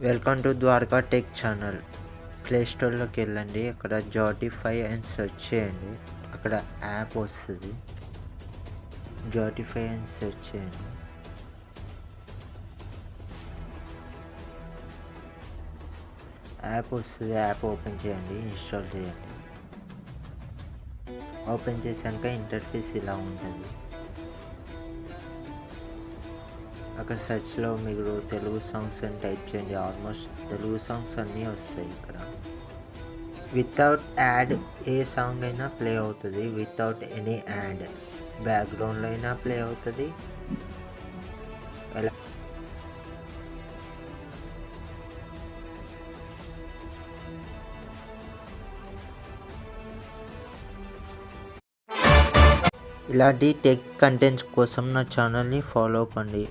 Welcome to Dwarka tech channel. Play స్టోర్లోకి వెళ్ళండి. అక్కడ జాటిఫై అని సెర్చ్ చేయండి. అక్కడ యాప్ వస్తుంది. జాటిఫై అని సెర్చ్ చేయండి. యాప్ వస్తుంది. యాప్ ఓపెన్ చేయండి. ఇన్స్టాల్ చేయండి. ఓపెన్ చేశాక ఇంటర్ఫేస్ ఇలా ఉంటుంది. అక్కడ సెర్చ్లో మీరు తెలుగు సాంగ్స్ అని టైప్ చేయండి. ఆల్మోస్ట్ తెలుగు సాంగ్స్ అన్నీ వస్తాయి. ఇక్కడ వితౌట్ యాడ్ ఏ సాంగ్ అయినా ప్లే అవుతుంది. వితౌట్ ఎనీ యాడ్ బ్యాక్గ్రౌండ్లో అయినా ప్లే అవుతుంది. ఎలా ఇలాంటి టెక్ కంటెంట్స్ కోసం నా ఛానల్ని ఫాలో కండి.